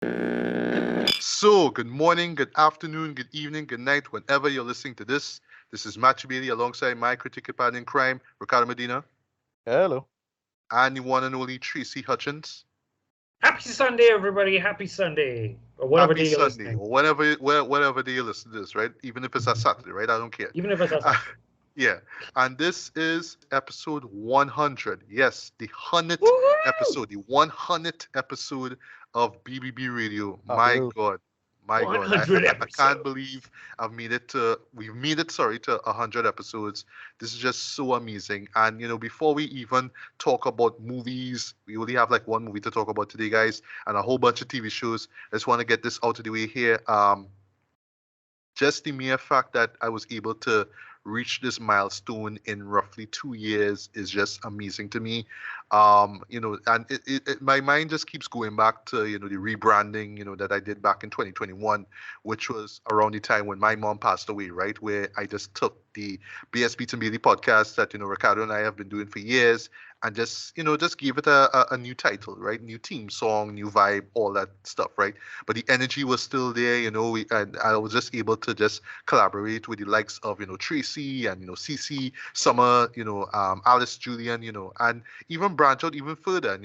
So, good morning, good afternoon, good evening, good night, whenever you're listening to this. This is Matthew Bailey alongside my critical partner in crime, Ricardo Medina, Hello. and the one and only Tracy Hutchins. Happy Sunday, everybody. Happy Sunday. Or whatever Happy day you're Sunday, listening. or whatever day you listen to this, right? Even if it's a Saturday, right? I don't care. Even if it's us. Yeah, and this is episode 100. Yes, the 100th Woohoo! episode, the 100th episode of BBB Radio. My Hello. God, my God, I, 100 I, I can't episodes. believe we've made it, sorry, to 100 episodes. This is just so amazing. And, before we even talk about movies, we only have like one movie to talk about today, guys, and a whole bunch of TV shows. I just want to get this out of the way here. Just the mere fact that I was able to reach this milestone in roughly 2 years is just amazing to me. And my mind just keeps going back to, the rebranding, that I did back in 2021, which was around the time when my mom passed away, right? Where I just took the BSB to Mealy podcast that, Ricardo and I have been doing for years and just gave it a new title, right? New theme song, new vibe, all that stuff, right? But the energy was still there, and I was just able to just collaborate with the likes of, Tracy and, CC, Summer, Alice, Julian, and even branch out even further and,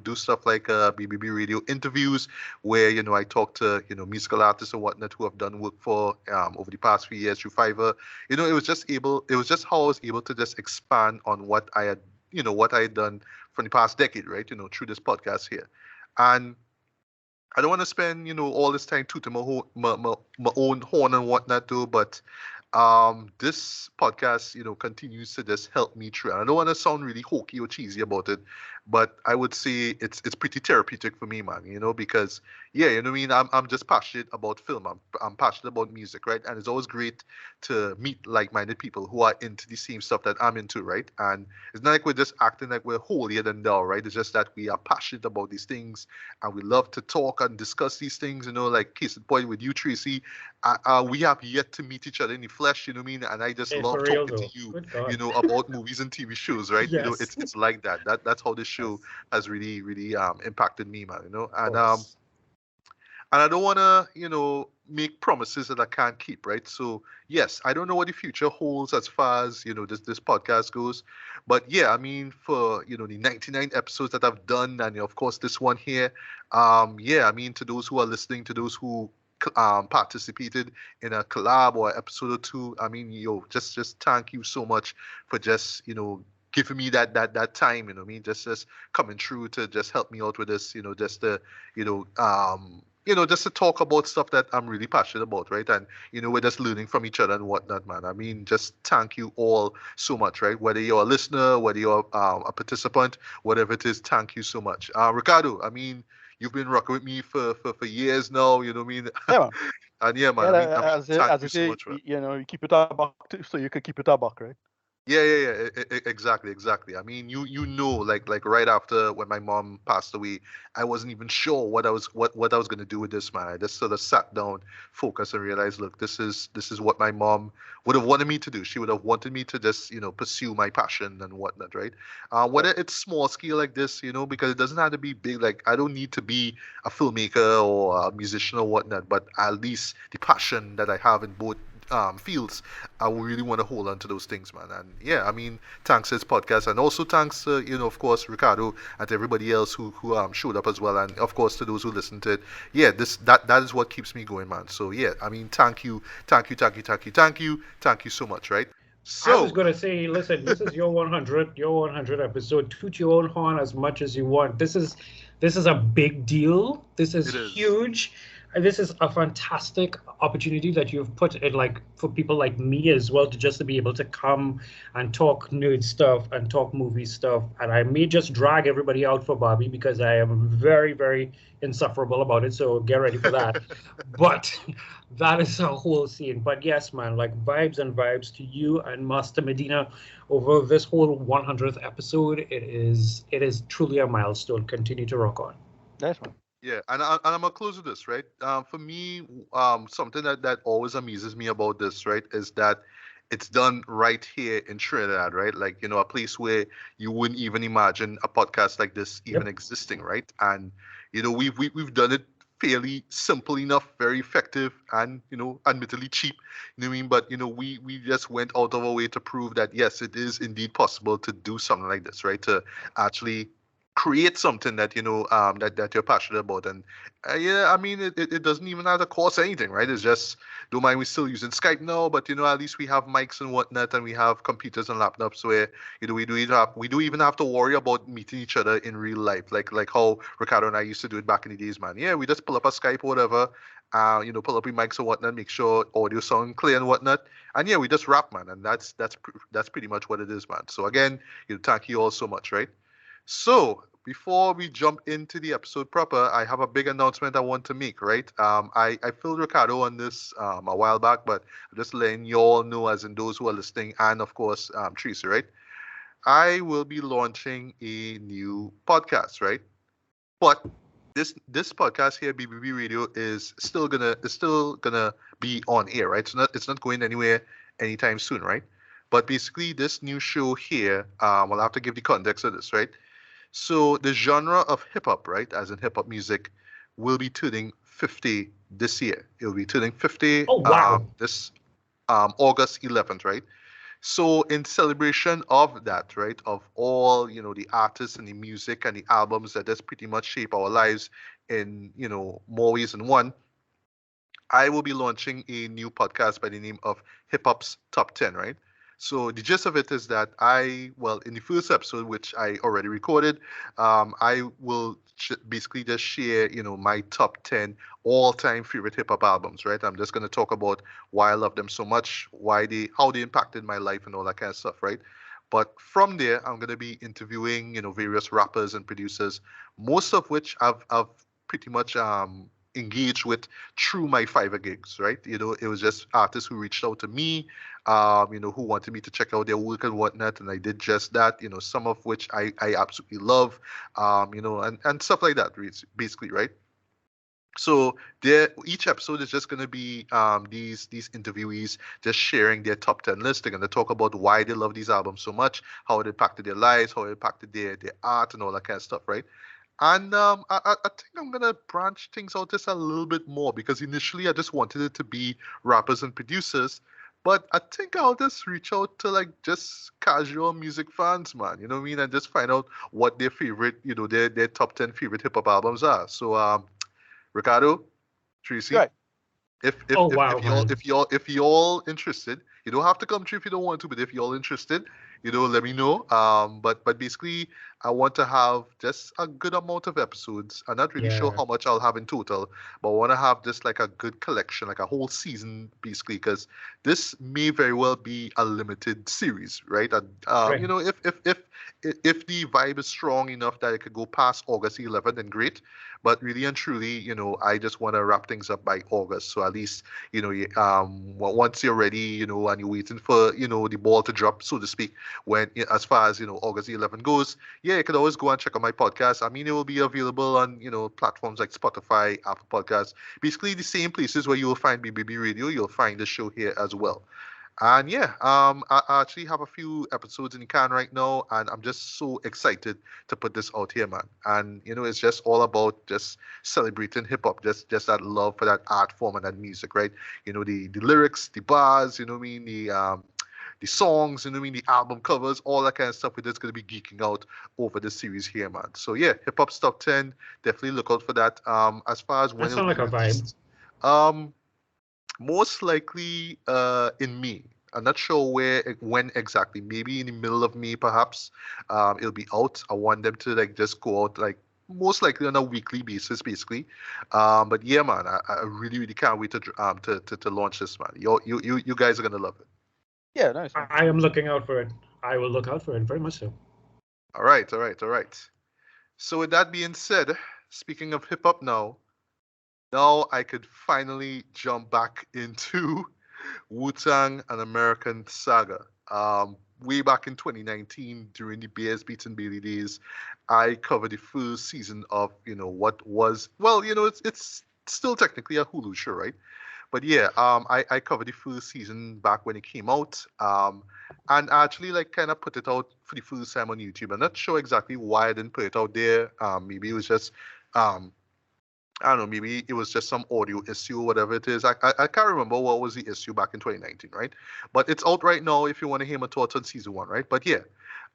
do stuff like BBB Radio interviews where, I talk to, musical artists and whatnot who have done work for over the past few years through Fiverr. It was just how I was able to just expand on what I had done from the past decade, right? Through this podcast here. And I don't want to spend, all this time tooting my own horn and whatnot too, but this podcast, continues to just help me through. And I don't want to sound really hokey or cheesy about it, but I would say it's pretty therapeutic for me, man, because yeah, you know what I mean? I'm just passionate about film. I'm passionate about music, right? And it's always great to meet like-minded people who are into the same stuff that I'm into, right? And it's not like we're just acting like we're holier than thou, right? It's just that we are passionate about these things and we love to talk and discuss these things, like case in point with you, Tracy. We have yet to meet each other in the flesh, you know what I mean? And I just Hey, love for real, talking to though. you, Good God. about movies and TV shows, right? Yes. It's like that. That's how this show Yes. has really, really impacted me, man, Of course. and I don't want to, make promises that I can't keep, right? So yes, I don't know what the future holds as far as this podcast goes, but yeah, I mean for the 99 episodes that I've done, and of course this one here, yeah, I mean to those who are listening, to those who participated in a collab or episode or two, I mean, just thank you so much for just giving me that time, I mean, just coming through to just help me out with this, just to you know um just to talk about stuff that I'm really passionate about, right? And we're just learning from each other and whatnot, man. I mean, just thank you all so much, right? Whether you're a listener, whether you're a participant, whatever it is, thank you so much. Ricardo, I mean, you've been rocking with me for years now, you know what I mean? Yeah, man. And yeah, man, Yeah, I mean, thank as you they so say, much, man. you keep it a buck so you can keep it a buck, right? Yeah. Exactly, exactly. I mean, like right after when my mom passed away, I wasn't even sure what I was gonna do with this, man. I just sort of sat down, focused, and realized, look, this is what my mom would have wanted me to do. She would have wanted me to just pursue my passion and whatnot, right? Yeah. Whether it's small scale like this, because it doesn't have to be big. Like I don't need to be a filmmaker or a musician or whatnot, but at least the passion that I have in both fields, I really want to hold on to those things, man. And yeah, I mean, thanks to this podcast, and also thanks, of course, Ricardo and to everybody else who showed up as well, and of course to those who listened to it. Yeah, that is what keeps me going, man. So yeah, I mean, thank you so much, right? I was So going to say, listen, this is your 100 episode. Toot your own horn as much as you want. This is a big deal. This is it is. huge. This is a fantastic opportunity that you've put in, like for people like me as well, to just to be able to come and talk nerd stuff and talk movie stuff. And I may just drag everybody out for Bobby because I am very, very insufferable about it. So get ready for that. But that is a whole scene. But yes, man, like vibes and vibes to you and Master Medina over this whole 100th episode. It is truly a milestone. Continue to rock on. Nice one. Yeah, and I'm gonna close with this, right? For me, something that always amuses me about this, right, is that it's done right here in Trinidad, right? Like, a place where you wouldn't even imagine a podcast like this even Yep. existing, right? And we've done it fairly simple enough, very effective, and admittedly cheap. You know what I mean? But we just went out of our way to prove that yes, it is indeed possible to do something like this, right? To actually create something that that you're passionate about. And yeah, I mean, it doesn't even have to cost anything, right? It's just, don't mind, we're still using Skype now, but at least we have mics and whatnot, and we have computers and laptops where we do even have to worry about meeting each other in real life, like how Ricardo and I used to do it back in the days, man. Yeah, we just pull up a Skype or whatever, pull up your mics and whatnot, make sure audio sound clear and whatnot, and yeah, we just rap, man, and that's pretty much what it is, man. So again, thank you all so much, right? So, before we jump into the episode proper, I have a big announcement I want to make, right? I filled Ricardo on this a while back, but I'm just letting you all know, as in those who are listening, and of course, Teresa, right? I will be launching a new podcast, right? But this podcast here, BBB Radio, is still gonna be on air, right? It's not going anywhere anytime soon, right? But basically, this new show here, I'll have to give the context of this, right? So the genre of hip hop, right, as in hip hop music, will be turning 50 this year. It'll be turning 50 Oh, wow. this August 11th, right? So in celebration of that, right, of all, the artists and the music and the albums that just pretty much shape our lives in, more ways than one, I will be launching a new podcast by the name of Hip Hop's Top 10, right? So the gist of it is that in the first episode, which I already recorded, I will basically just share, my top 10 all-time favorite hip hop albums, right? I'm just going to talk about why I love them so much, how they impacted my life and all that kind of stuff, right? But from there, I'm going to be interviewing, various rappers and producers, most of which I've pretty much engaged with through my Fiverr gigs, right? It was just artists who reached out to me, who wanted me to check out their work and whatnot, and I did just that. Some of which I absolutely love, and stuff like that, basically, right? So each episode is just going to be these interviewees just sharing their top 10 list. They're going to talk about why they love these albums so much, how it impacted their lives, how it impacted their art and all that kind of stuff, right? And I think I'm gonna branch things out just a little bit more, because initially I just wanted it to be rappers and producers, but I think I'll just reach out to like just casual music fans, man. You know what I mean? And just find out what their favorite, their top 10 favorite hip hop albums are. So Ricardo, Tracy, Right. Oh, wow, man. if y'all interested, you don't have to come through if you don't want to, but if y'all interested, let me know. But basically, I want to have just a good amount of episodes. I'm not really sure Yeah. how much I'll have in total, but I want to have just like a good collection, like a whole season, basically, because this may very well be a limited series, right? And Right. if the vibe is strong enough that it could go past August 11th, then great. But really and truly, I just want to wrap things up by August. So at least, once you're ready, and you're waiting for, the ball to drop, so to speak, when, as far as, August 11th goes, yeah, you can always go and check out my podcast. I mean, it will be available on, platforms like Spotify, Apple Podcasts, basically the same places where you will find BBB Radio, you'll find the show here as well. And yeah, I actually have a few episodes in the can right now, and I'm just so excited to put this out here, man. And it's just all about just celebrating hip hop, just that love for that art form and that music, right? The lyrics, the bars, what I mean, the songs, what I mean, the album covers, all that kind of stuff. We're just gonna be geeking out over this series here, man. So yeah, hip hop's top 10. Definitely look out for that. As far as That when it'll sounds be like a vibe. released, most likely in May. I'm not sure when exactly. Maybe in the middle of May, perhaps. It'll be out. I want them to like just go out like most likely on a weekly basis, basically. But yeah, man, I really really can't wait to launch this, man. You guys are gonna love it. Yeah, nice, man. I am looking out for it. I will look out for it very much so. All right, all right, all right. So with that being said, speaking of hip hop now I could finally jump back into Wu-Tang and American Saga. Way back in 2019, during the Bears Beaten Bailey days, I covered the first season of, what was, well, it's still technically a Hulu show, right? But yeah, I covered the first season back when it came out, and I actually like kind of put it out for the first time on YouTube. I'm not sure exactly why I didn't put it out there. Maybe it was just um, I don't know, maybe it was just some audio issue or whatever it is. I can't remember what was the issue back in 2019, right? But it's out right now if you want to hear my thoughts on season one, right? But yeah,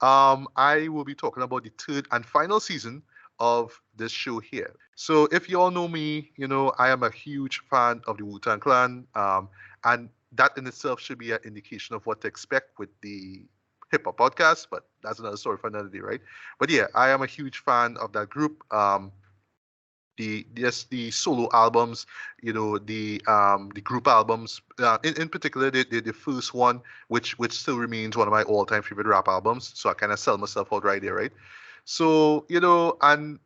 I will be talking about the third and final season of this show here. So if you all know me, I am a huge fan of the Wu-Tang Clan, and that in itself should be an indication of what to expect with the hip hop podcast. But that's another story for another day, right? But yeah, I am a huge fan of that group. The solo albums, the group albums, in particular the first one, which still remains one of my all-time favorite rap albums. So I kind of sell myself out right there, right? So and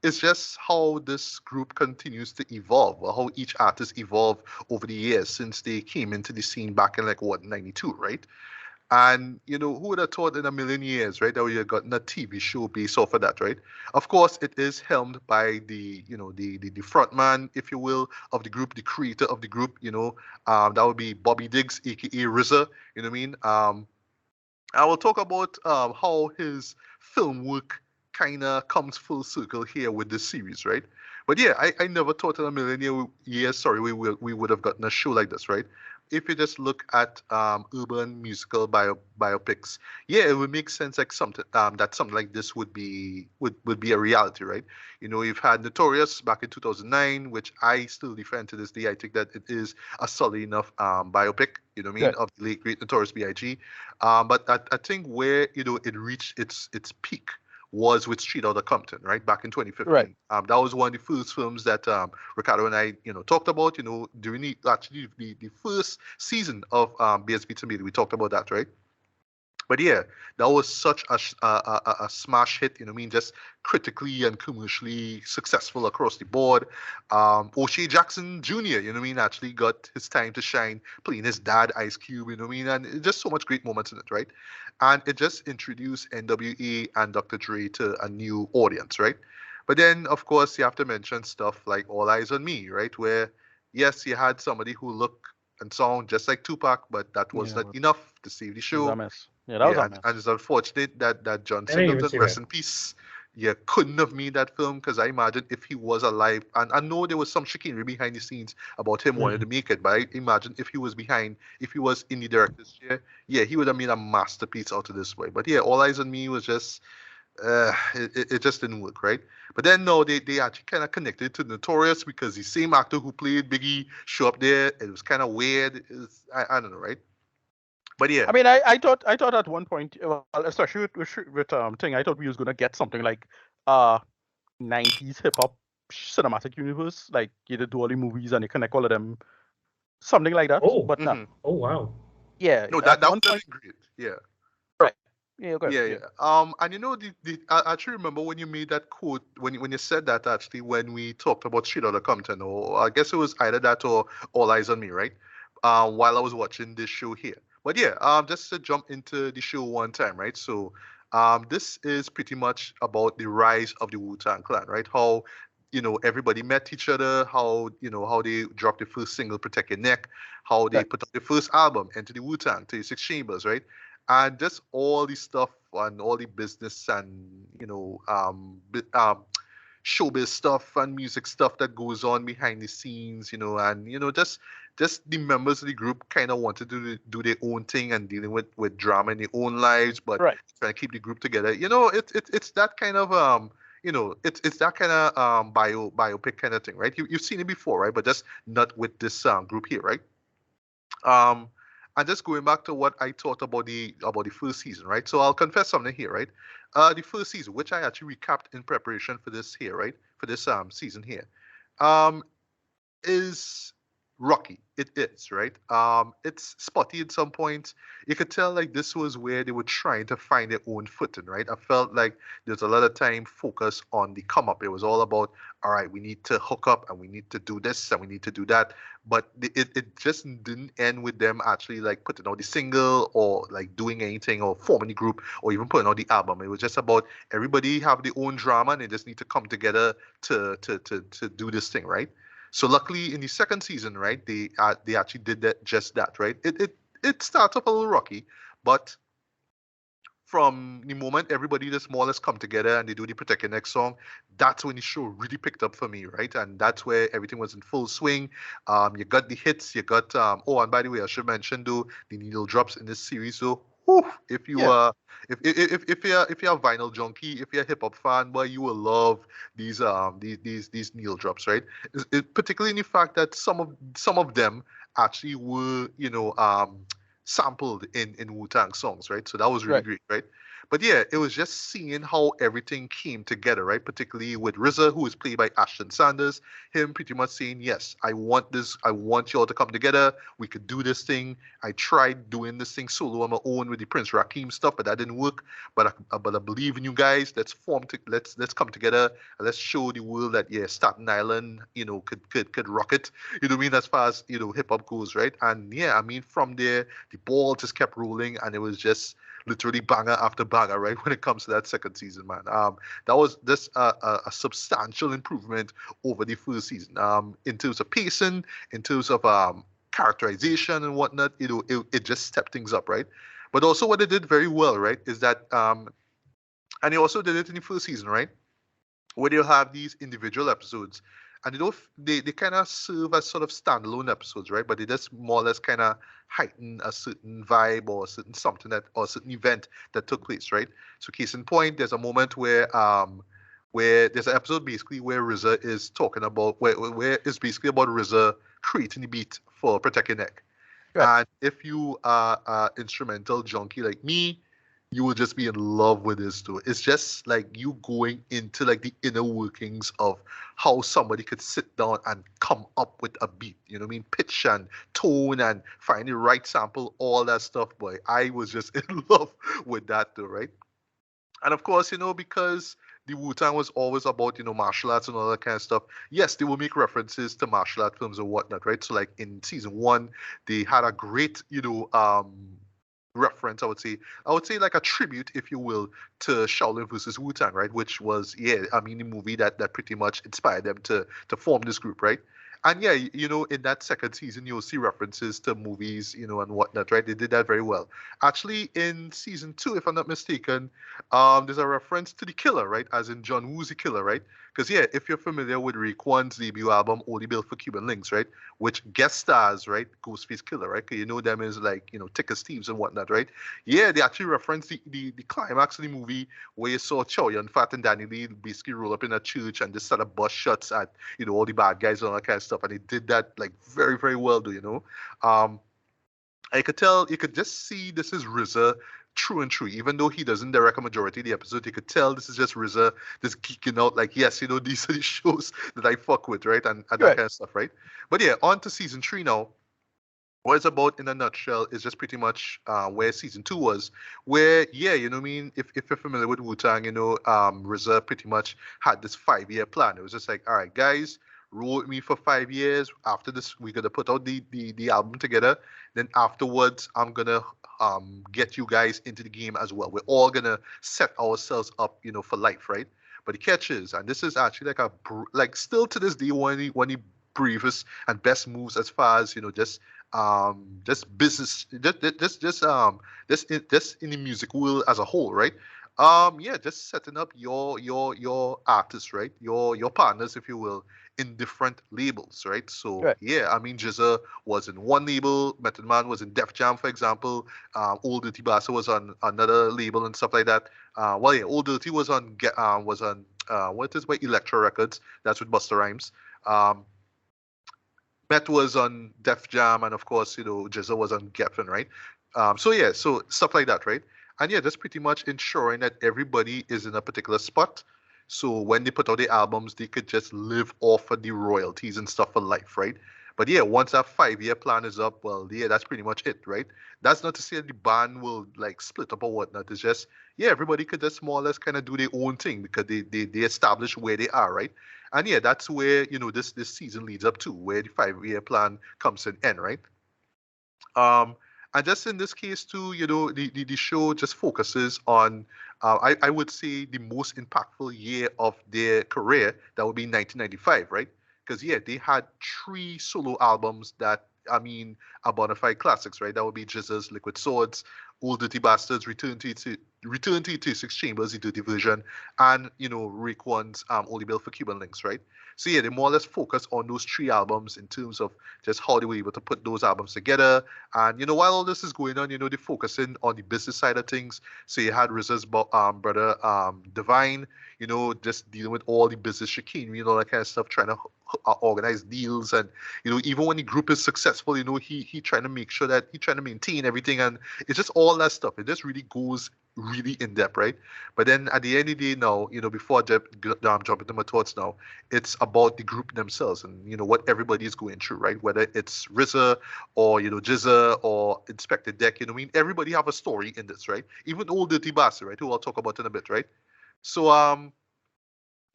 it's just how this group continues to evolve, or how each artist evolved over the years since they came into the scene back in like what, 92, right? And who would have thought in a million years, right, that we had gotten a TV show based off of that, right? Of course, it is helmed by the front man, if you will, of the group, the creator of the group, that would be Bobby Diggs, aka RZA, you know what I mean? I will talk about how his film work kind of comes full circle here with this series, right? But yeah, I never thought in a million years, sorry, we would have gotten a show like this, right? If you just look at urban musical biopics, yeah, it would make sense like something like this would be a reality, right? You've had Notorious back in 2009, which I still defend to this day. I think that it is a solid enough biopic, you know what I mean, Yeah. of the late great Notorious B.I.G. But I think where it reached its peak was with Street Outta Compton, right, back in 2015. Right. That was one of the first films that Ricardo and I, talked about, during the first season of BSB Tomato. We talked about that, right? But yeah, that was such a smash hit, you know what I mean? Just critically and commercially successful across the board. O'Shea Jackson Jr., you know what I mean, actually got his time to shine playing his dad, Ice Cube, you know what I mean? And just so much great moments in it, right? And it just introduced NWA and Dr. Dre to a new audience, right? But then, of course, you have to mention stuff like All Eyes on Me, right? Where, yes, you had somebody who looked and sound just like Tupac, but that was Yeah, not but enough to save the it was a show. mess. Yeah, that was Yeah, a and mess. it's unfortunate that John I didn't even Singleton, see rest that. in peace, yeah, couldn't have made that film because I imagine if he was alive, and I know there was some chicanery behind the scenes about him wanting to make it, but I imagine if he was in the director's chair, yeah, he would have made a masterpiece out of this way. But yeah, All Eyes on Me was just, it just didn't work, right? But then no, they actually kind of connected to Notorious because the same actor who played Biggie show up there. It was kind of weird. I don't know, right? But yeah. I mean, I thought at one point, well, especially with thing, I thought we was gonna get something like uh 90s hip hop cinematic universe, like you did do all the movies and you connect all of them, something like that. Oh, But no, Mhm. oh wow. yeah, No, that at that one would have point, been great. Yeah. right? Yeah, good. Yeah, Yeah, yeah. And I actually remember when you made that quote, when you said that actually when we talked about Straight Outta Compton, or I guess it was either that or All Eyes on Me, right? While I was watching this show here. But yeah, just to jump into the show one time, right? So, this is pretty much about the rise of the Wu-Tang Clan, right? How everybody met each other, how they dropped the first single, Protect Your Neck, how they right. put out the first album, Enter the Wu-Tang, 36 Chambers, right? And just all the stuff and all the business and showbiz stuff and music stuff that goes on behind the scenes, and just the members of the group kind of wanted to do their own thing and dealing with drama in their own lives, but Right. trying to keep the group together. It's that kind of it's that kind of biopic kind of thing, right? You've seen it before, right? But just not with this group here, right? Um, and just going back to what I thought about the first season, right? So I'll confess something here, right? The first season, which I actually recapped in preparation for this here, right? For this season here, um, is rocky. It is, right? It's spotty at some points. You could tell like this was where they were trying to find their own footing, right? I felt like there's a lot of time focus on the come up. It was all about, all right, we need to hook up and we need to do this and we need to do that. But it just didn't end with them actually like putting out the single or like doing anything or forming the group or even putting out the album. It was just about everybody have their own drama and they just need to come together to do this thing, right? So luckily in the second season, right, they actually did just that, right? It starts off a little rocky, but from the moment everybody just more or less come together and they do the Protect Your Neck song, that's when the show really picked up for me, right? And that's where everything was in full swing. You got the hits, you got oh, and by the way, I should mention though the needle drops in this series. So, whew, if you Yeah. if you're a vinyl junkie, if you're a hip hop fan, boy, you will love these needle drops, right? Particularly in the fact that some of them actually were sampled in Wu-Tang songs, right? So that was really Right. great, right? But yeah, it was just seeing how everything came together, right? Particularly with RZA, who is played by Ashton Sanders, him pretty much saying, "Yes, I want this. I want y'all to come together. We could do this thing." I tried doing this thing solo on my own with the Prince Rakeem stuff, but that didn't work. But I believe in you guys. Let's come together and let's show the world that yeah, Staten Island, could rock it. You know what I mean? As far as hip hop goes, right? And yeah, I mean from there the ball just kept rolling, and it was just literally banger after banger, right? When it comes to that second season, man, that was just a substantial improvement over the first season, in terms of pacing, in terms of characterization and whatnot. It just stepped things up, right? But also, what they did very well, right, is that and they also did it in the first season, right? Where they'll have these individual episodes, and they kind of serve as sort of standalone episodes, right? But they just more or less kind of heighten a certain vibe or a certain something that or a certain event that took place, right? So case in point, there's a moment where there's an episode basically where RZA is talking about where it's basically about RZA creating the beat for Protect Your Neck. Right. And if you are an instrumental junkie like me, you will just be in love with this too. It's just like you going into like the inner workings of how somebody could sit down and come up with a beat. You know what I mean? Pitch and tone and find the right sample, all that stuff, boy. I was just in love with that too, right? And of course, because the Wu-Tang was always about, martial arts and all that kind of stuff. Yes, they will make references to martial art films and whatnot, right? So like in season one, they had a great, reference, I would say like a tribute, if you will, to Shaolin versus Wu-Tang, right? Which was, yeah, I mean, the movie that pretty much inspired them to form this group, right? And yeah, in that second season, you'll see references to movies, and whatnot, right? They did that very well. Actually, in season two, if I'm not mistaken, there's a reference to the Killer, right? As in John Woo's The Killer, right? Because yeah, if you're familiar with Raekwon's debut album, Only Built for Cuban Links, right? Which guest stars, right? Ghostface Killer, right? 'Cause you know them as like, Ticker Steves and whatnot, right? Yeah, they actually reference the climax of the movie where you saw Chow Yun Fat and Danny Lee basically roll up in a church and just set up bust shots at, all the bad guys and all that kind of stuff. And they did that like very, very well, Um, I could tell, you could just see this is RZA true and true. Even though he doesn't direct a majority of the episode, you could tell this is just RZA just geeking out, like, yes, these are the shows that I fuck with, right? And that Right. kind of stuff, right? But yeah, on to season three now. What it's about in a nutshell is just pretty much where season two was, where, yeah, you know what I mean? If you're familiar with Wu-Tang, RZA pretty much had this 5-year plan. It was just like, all right, guys, roll with me for 5 years. After this, we're gonna put out the album together. Then afterwards, I'm gonna get you guys into the game as well. We're all gonna set ourselves up, for life, right? But the catch is, and this is actually like like still to this day one of the briefest and best moves as far as just business, just in the music world as a whole, right? Yeah, just setting up your artists, right? Your partners, if you will, in different labels, right? So Right. yeah, I mean, Jizza was in one label, Method Man was in Def Jam, for example. Old Dirty Bastard was on another label and stuff like that. Well, yeah, Old Dirty was on what is by Electro Records. That's with Busta Rhymes. Um, Met was on Def Jam, and of course, Jizza was on Geffen, right? So yeah, so stuff like that, right? And yeah, that's pretty much ensuring that everybody is in a particular spot. So when they put out the albums, they could just live off of the royalties and stuff for life, right? But yeah, once that 5-year plan is up, well, yeah, that's pretty much it, right? That's not to say that the band will like split up or whatnot. It's just, yeah, everybody could just more or less kind of do their own thing because they establish where they are, right? And yeah, that's where this season leads up to, where the 5-year plan comes to an end, right? Um, and just in this case too, the show just focuses on, I would say, the most impactful year of their career. That would be 1995, right? Because yeah, they had 3 solo albums that, I mean, are bona fide classics, right? That would be Jizz's Liquid Swords, Old Dirty Bastards, Return to 36 Chambers, the dirty version, and Raekwon's Only Built for Cuban Links, right? So yeah, they more or less focus on those three albums in terms of just how they were able to put those albums together. And while all this is going on, they're focusing on the business side of things. So you had RZA's brother Divine, just dealing with all the business chicanery and all that kind of stuff, trying to organize deals. And even when the group is successful, he trying to make sure that he trying to maintain everything. And it's just all that stuff. It just really goes really in depth, right? But then at the end of the day now, before I jump into my thoughts now, it's about the group themselves and what everybody is going through, right? Whether it's RZA or Jizza or Inspector Deck, everybody have a story in this, right? Even Old Dirty Bastard, right? Who I'll talk about in a bit, right? So I'm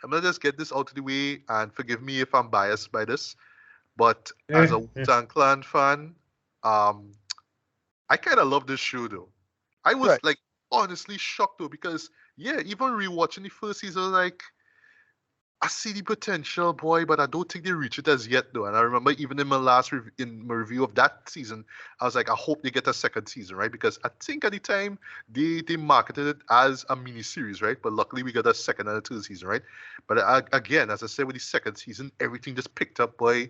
gonna just get this out of the way, and forgive me if I'm biased by this, but as a Wu-Tang Clan fan, I kind of love this show though. I was like honestly shocked though, because yeah, even rewatching the first season, like I see the potential, boy, but I don't think they reach it as yet though. And I remember even in my last in my review of that season, I was like, I hope they get a second season, right? Because I think at the time they marketed it as a mini series, right? But luckily we got a second and a third season, right? But again, as I said, with the second season, everything just picked up, boy.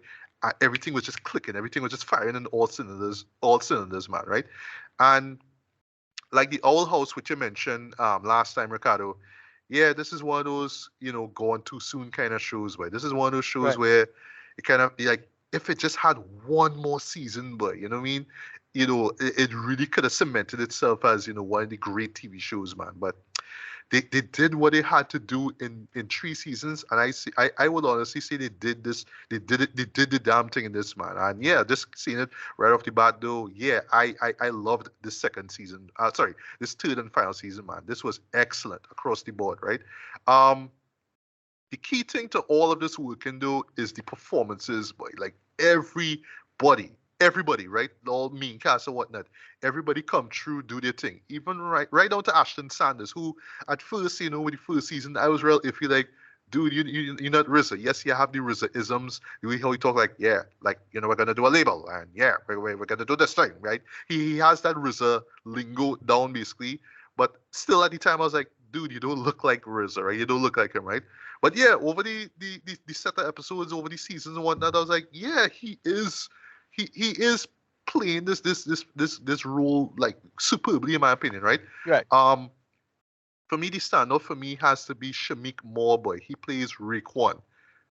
Everything was just clicking, everything was just firing in all cylinders, man, right? And like the Owl House, which you mentioned last time, Ricardo. Yeah, this is one of those, gone too soon kind of shows, boy. This is one of those shows where it kind of like, if it just had one more season, boy, you know what I mean? It really could have cemented itself as, one of the great TV shows, man. But they did what they had to do in 3 seasons, and I would honestly say they did the damn thing in this, man. And yeah, just seeing it right off the bat though, yeah, I loved this second season. This third and final season, man. This was excellent across the board, right? The key thing to all of this working though is the performances, boy. Like everybody, right? All main cast and whatnot. Everybody come through, do their thing. Even right down to Ashton Sanders, who at first, with the first season, I was real iffy, like, dude, you're not RZA. Yes, you have the RZA-isms. How he talk like, yeah, like, we're gonna do a label, and yeah, we're gonna do this thing, right? He has that RZA lingo down basically, but still at the time I was like, dude, you don't look like RZA, right? You don't look like him, right? But yeah, over the set of episodes, over the seasons and whatnot, I was like, yeah, he is playing this role like superbly, in my opinion, right? Right. For me, the standout for me has to be Shamik Moore, boy. He plays Raekwon.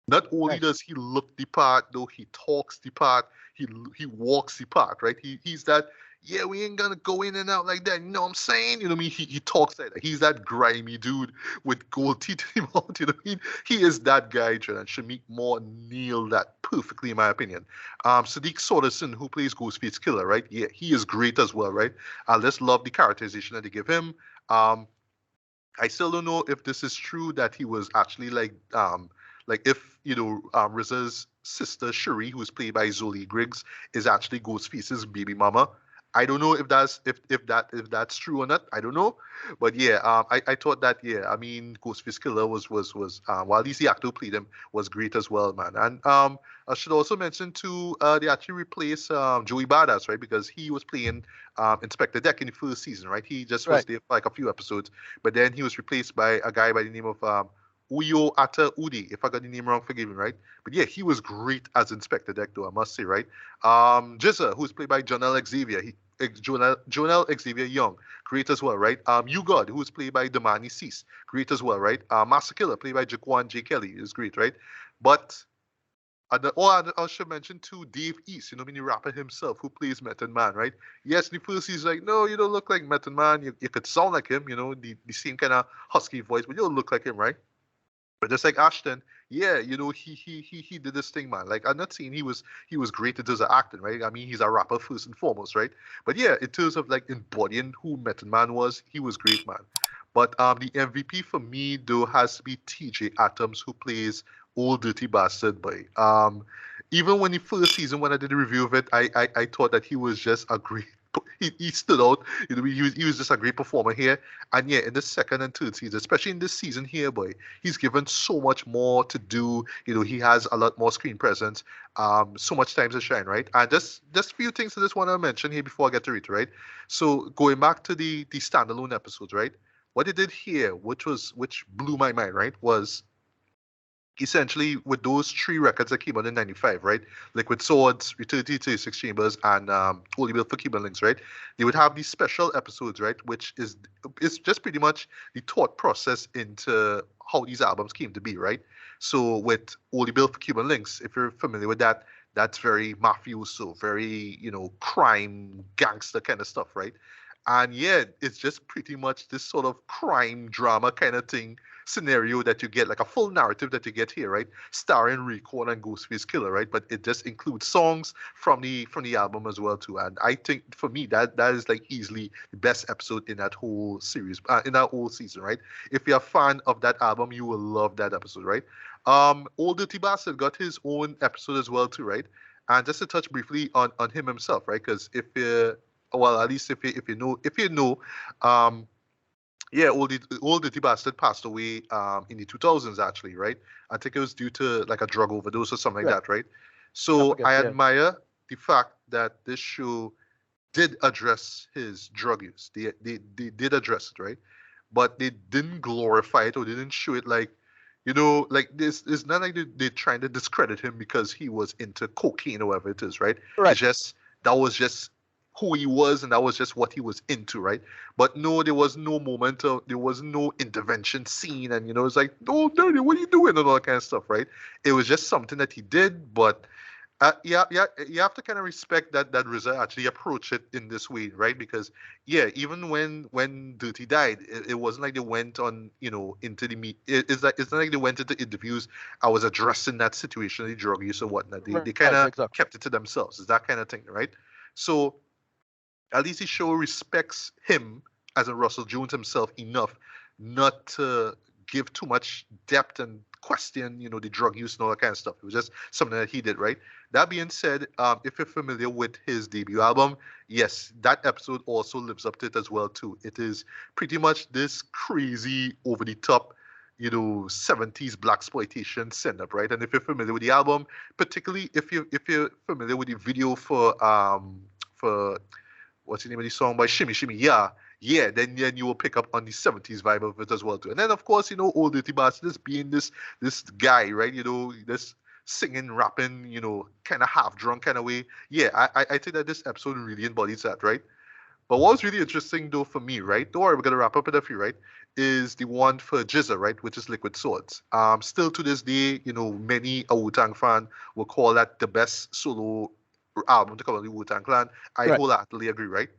Not only does he look the part, though, he talks the part, he walks the part, right? He's that, yeah, we ain't gonna go in and out like that, you know what I'm saying? You know what I mean? He talks like that. He's that grimy dude with gold teeth in his mouth, you know what I mean? He is that guy, and Shamik Moore nailed that perfectly, in my opinion. Sadiq Soderson, who plays Ghostface Killer, right? Yeah, he is great as well, right? I just love the characterization that they give him. I still don't know if this is true that he was actually like if RZA's sister Cherie, who's played by Zoli Griggs, is actually Ghostface's baby mama. I don't know if that's true or not. I don't know, but yeah, I thought that, yeah, I mean, Ghostface Killer was while at least the actor who played him was great as well, man. And I should also mention too, they actually replaced Joey Badass, right? Because he was playing Inspector Deck in the first season, right? He just was there for like a few episodes, but then he was replaced by a guy by the name of Uyo Ata Udi, if I got the name wrong, forgive me, right? But yeah, he was great as Inspector Deck, though, I must say, right? Jizza, who's played by Jonel Xavier, Jonel Xavier Young, great as well, right? You God, who's played by Damani Cease, great as well, right? Master Killer, played by Jaquan J. Kelly, is great, right? But I should mention too, Dave East, the rapper himself who plays Method Man, right? Yes, the first he's like, no, you don't look like Method Man. You could sound like him, the same kind of husky voice, but you don't look like him, right? But just like Ashton, yeah, he did this thing, man. Like, I'm not saying he was great in terms of acting, right? I mean, he's a rapper first and foremost, right? But yeah, in terms of like embodying who Method Man was, he was great, man. But the MVP for me though has to be T.J. Adams, who plays Old Dirty Bastard, boy. Even when the first season, when I did a review of it, I thought that he was just a great. He stood out. He was just a great performer here. And yeah, in the second and third season, especially in this season here, boy, he's given so much more to do. He has a lot more screen presence, so much time to shine, right? And just a few things I just want to mention here before I get to it, right? So going back to the standalone episodes, right? What they did here, which blew my mind, right, was essentially with those three records that came out in 95, right? Liquid Swords, Return to 36 Chambers, and Holy Bill for Cuban Links, right? They would have these special episodes, right? Which is just pretty much the thought process into how these albums came to be, right? So with Holy Bill for Cuban Links, if you're familiar with that, that's very mafioso, very, crime, gangster kind of stuff, right? And yeah, it's just pretty much this sort of crime drama kind of thing scenario that you get, like a full narrative that you get here, right? Starring Raekwon and Ghostface Killer, right? But it just includes songs from the album as well too. And I think for me that is like easily the best episode in that whole series, in that whole season, right? If you're a fan of that album, you will love that episode, right? Old Dirty Bastard got his own episode as well too, right? And just to touch briefly on him himself, right? Because if you well, at least if you know, yeah, old Dirty Bastard passed away in the 2000s actually, right? I think it was due to like a drug overdose or something like Right. that, right? I So forget. I Yeah. admire the fact that this show did address his drug use. They did address it, right? But they didn't glorify it or they didn't show it like, like this. It's not like they're trying to discredit him because he was into cocaine or whatever it is, right? Right. It's just that was just who he was and that was just what he was into, right? But no, there was no moment of, there was no intervention scene, and it's like, oh, Dirty, what are you doing, and all that kind of stuff, right? It was just something that he did, but yeah, you have to kind of respect that RZA actually approached it in this way, right? Because yeah, even when Dirty died, it wasn't like they went on, into the meet. It's not like they went into interviews. I was addressing that situation, the drug use or whatnot. They kind Right. of Exactly. kept it to themselves. It's that kind of thing, right? So at least the show respects him as a Russell Jones himself enough not to give too much depth and question, the drug use and all that kind of stuff. It was just something that he did, right? That being said, if you're familiar with his debut album, yes, that episode also lives up to it as well too. It is pretty much this crazy, over the top, 70s black exploitation setup, right? And if you're familiar with the album, particularly if you're familiar with the video for what's the name of the song by Shimmy Shimmy? Yeah. Then you will pick up on the 70s vibe of it as well too. And then of course, Old Dirty Bastard just being this guy, right? This singing, rapping, kind of half drunk kind of way. Yeah, I think that this episode really embodies that, right? But what was really interesting though for me, right? Don't worry, we're gonna wrap up with a few, right? Is the one for Jizza, right? Which is Liquid Swords. Still to this day, many a Wu-Tang fan will call that the best solo album to come out of the Wu-Tang Clan. I Right. wholeheartedly agree, right?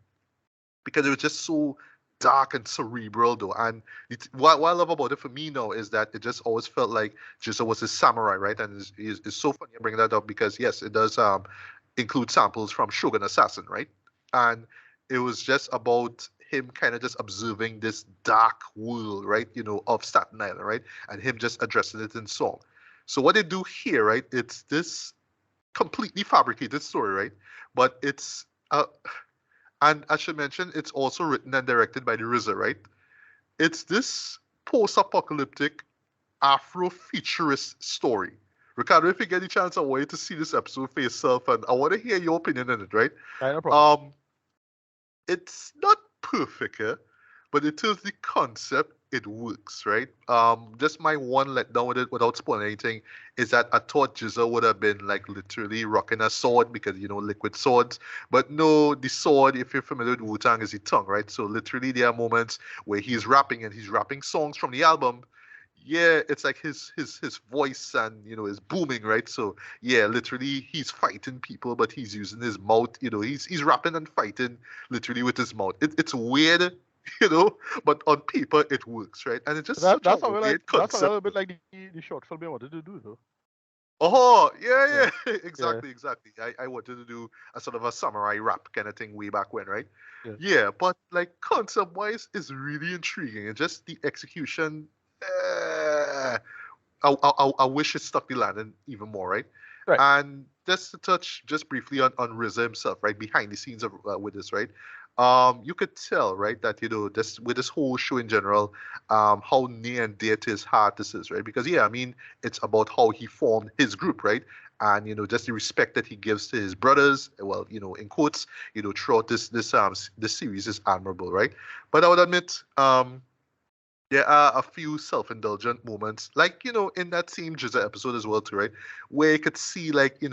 Because it was just so dark and cerebral though. And what I love about it for me now is that it just always felt like Jizza was a samurai, right? And it's so funny bringing that up because yes, it does include samples from Shogun Assassin, right? And it was just about him kind of just observing this dark world, right? Of Staten Island, right? And him just addressing it in song. So what they do here, right? It's this completely fabricated story, right? But it's and I should mention it's also written and directed by the RZA, right? It's this post-apocalyptic Afro-futurist story. Ricardo, if you get the chance, I want you to see this episode for yourself, and I want to hear your opinion on it, right? Right. No problem. It's not perfect, but in terms of the concept, it works, right? Just my one letdown with it, without spoiling anything, is that I thought Jizza would have been like literally rocking a sword because liquid swords, but no, the sword, if you're familiar with Wu-Tang, is the tongue, right? So literally, there are moments where he's rapping and he's rapping songs from the album. Yeah, it's like his voice and is booming, right? So yeah, literally he's fighting people, but he's using his mouth. He's rapping and fighting literally with his mouth. It's weird, but on paper it works, right? And it's just such a That's a little weird that's a little concept. bit like the short film they wanted to do though. Oh Yeah. yeah, exactly. I wanted to do a sort of a samurai rap kind of thing way back when, right? Yeah. Yeah, but like concept wise, it's really intriguing, and just the execution. I wish it stuck the landing even more, right? Right. And just to touch just briefly on RZA himself, right, behind the scenes of with this, right? You could tell, right, that this with this whole show in general, how near and dear to his heart this is, right? Because yeah, I mean, it's about how he formed his group, right? And just the respect that he gives to his brothers, well, in quotes, throughout this series is admirable, right? But I would admit, There are a few self-indulgent moments, like in that same Jizza episode as well too, right? Where you could see like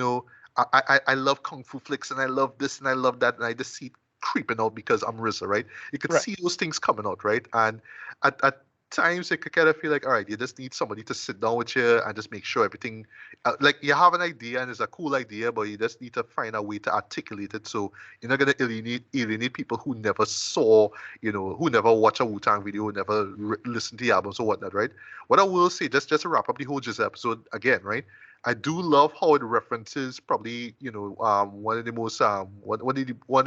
I love kung fu flicks and I love this and I love that and I just see it creeping out because I'm RZA, right? You could Right. see those things coming out, right? And at times you could kind of feel like, all right, you just need somebody to sit down with you and just make sure everything, like you have an idea and it's a cool idea, but you just need to find a way to articulate it so you're not gonna alienate people who never saw, who never watch a Wu-Tang video, who never listen to the albums or whatnot, right? What I will say, just to wrap up the whole Jizz episode again, right? I do love how it references probably one of the most one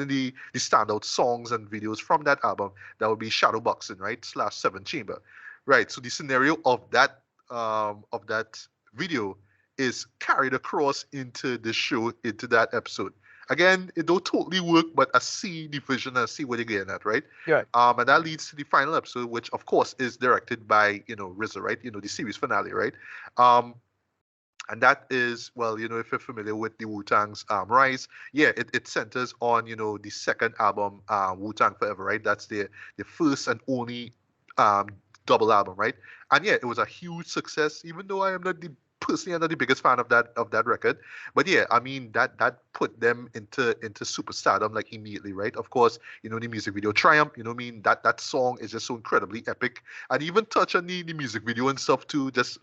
of the standout songs and videos from that album. That would be Shadowboxing, right? Slash Seven Chamber, right? So the scenario of that video is carried across into the show, into that episode. Again, it don't totally work, but I see the vision, I see what you're getting at, right? Yeah. And that leads to the final episode, which of course is directed by RZA, right? The series finale, right? And that is, well, if you're familiar with the Wu-Tang's rise, yeah, it centers on, the second album, Wu-Tang Forever, right? That's the first and only um, double album, right? And yeah, it was a huge success, even though I am not the personally I'm not the biggest fan of that record. But yeah, I mean that put them into superstardom like immediately, right? Of course, the music video Triumph, I mean that song is just so incredibly epic. And even touch on the music video and stuff too, just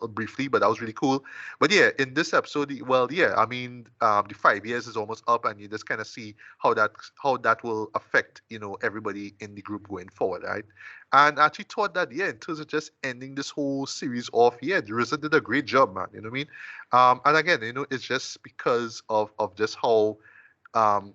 briefly, but that was really cool. But yeah, in this episode, well, yeah, I mean the 5 years is almost up, and you just kind of see how that will affect everybody in the group going forward, right? And I actually thought that, yeah, in terms of just ending this whole series off, yeah, RZA did a great job, man. You know what I mean? And again, it's just because of just how um,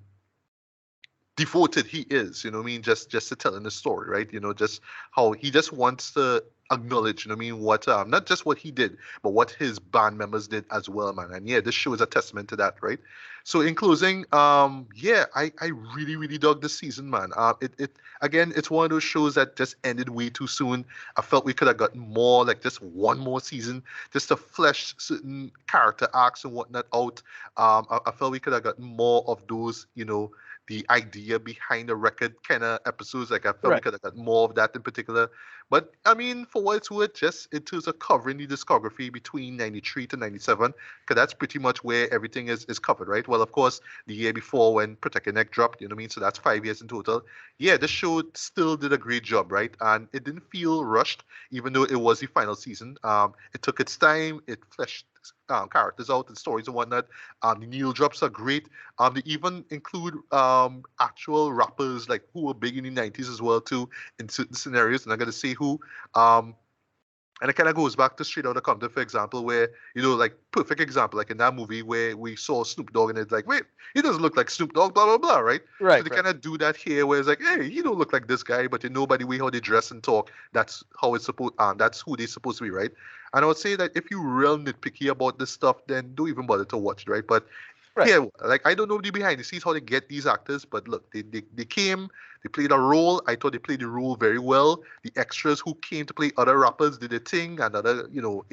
devoted he is, you know what I mean, just to telling the story, right? Just how he just wants to acknowledge, you know what I mean, what not just what he did, but what his band members did as well, man. And yeah, this show is a testament to that, right? So in closing, yeah, I really, really dug this season, man. It again, it's one of those shows that just ended way too soon. I felt we could have gotten more, like just one more season, just to flesh certain character arcs and whatnot out. I felt we could have gotten more of those, the idea behind the record kind of episodes. Like I felt we Right. could have got more of that in particular. But I mean, for what it's worth, just in terms of covering the discography between 93 to 97, because that's pretty much where everything is covered, right? Well, of course, the year before when Protect Your Neck dropped, you know what I mean? So that's 5 years in total. Yeah, the show still did a great job, right? And it didn't feel rushed, even though it was the final season. It took its time, it fleshed characters out and stories and whatnot. The needle drops are great. They even include actual rappers like who were big in the 90s as well too in certain scenarios. And I'm gonna say who. Um, and it kind of goes back to Straight Outta Compton, for example, where, like, perfect example, like in that movie where we saw Snoop Dogg and it's like, wait, he doesn't look like Snoop Dogg, blah, blah, blah, right? So Right. they Right. kind of do that here where it's like, hey, he don't look like this guy, but by the way how they dress and talk, that's how it's supposed, that's who they're supposed to be, right? And I would say that if you're real nitpicky about this stuff, then don't even bother to watch it, right? But Right. yeah, like I don't know the behind the scenes how they get these actors, but look, they came, they played a role. I thought they played the role very well. The extras who came to play other rappers did their thing, and other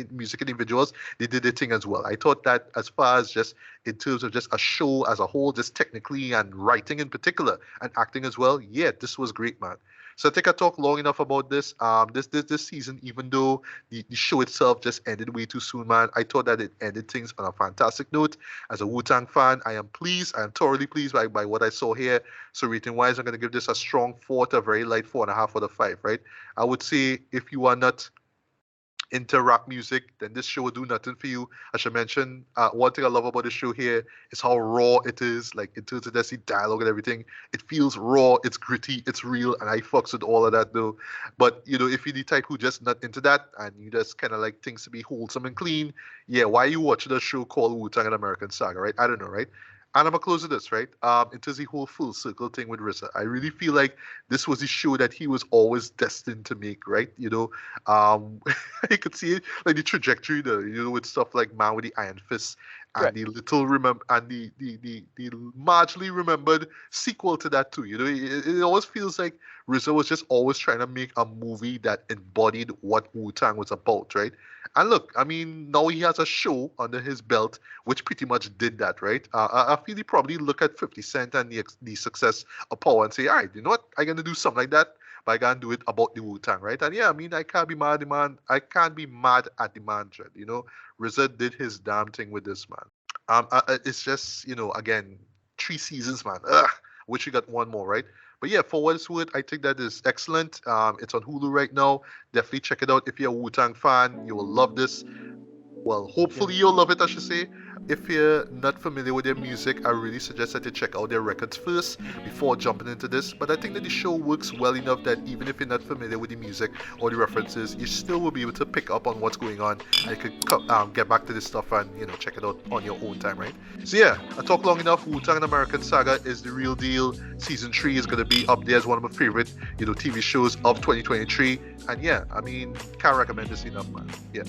music individuals, they did their thing as well. I thought that as far as just in terms of just a show as a whole, just technically and writing in particular and acting as well, yeah, this was great, man. So I think I talked long enough about this. This season, even though the show itself just ended way too soon, man, I thought that it ended things on a fantastic note. As a Wu-Tang fan, I am pleased. I am thoroughly pleased by what I saw here. So rating wise, I'm gonna give this a strong 4 to a very light 4.5 out of 5. Right? I would say if you are not into rap music, then this show will do nothing for you. I should mention, one thing I love about the show here is how raw it is. Like in terms of the dialogue and everything, it feels raw, it's gritty, it's real, and I fucks with all of that though. But if you're the type who just not into that and you just kind of like things to be wholesome and clean, yeah, why are you watching a show called Wu-Tang and American Saga, right? I don't know, right? And I'm gonna close with this, right? Into the whole full circle thing with RZA. I really feel like this was the show that he was always destined to make, right? You could see it, like the trajectory, with stuff like Man with the Iron Fist and Right. the little remember and the marginally remembered sequel to that too. It always feels like RZA was just always trying to make a movie that embodied what Wu-Tang was about, right? And look, I mean, now he has a show under his belt which pretty much did that, right? I feel he probably look at 50 Cent and the success of Power and say, all right, you know what? I'm going to do something like that. but I gotta do it about the Wu-Tang, right? And yeah, I mean, I can't be mad at the man. I can't be mad at the man, Dread. You know, RZA did his damn thing with this man. It's just, you know, again, 3 seasons, man. Ugh, wish you got one more, right? But yeah, for what it's worth, I think that is excellent. It's on Hulu right now. Definitely check it out if you're a Wu-Tang fan. You will love this. Well, hopefully you'll love it, I should say. If you're not familiar with their music, I really suggest that you check out their records first before jumping into this. But I think that the show works well enough that even if you're not familiar with the music or the references, you still will be able to pick up on what's going on and you could get back to this stuff and, you know, check it out on your own time, right? So yeah, I talked long enough. Wu-Tang and American Saga is the real deal. Season 3 is going to be up there as one of my favorite, you know, TV shows of 2023. And yeah, I mean, can't recommend this enough, man. Yeah.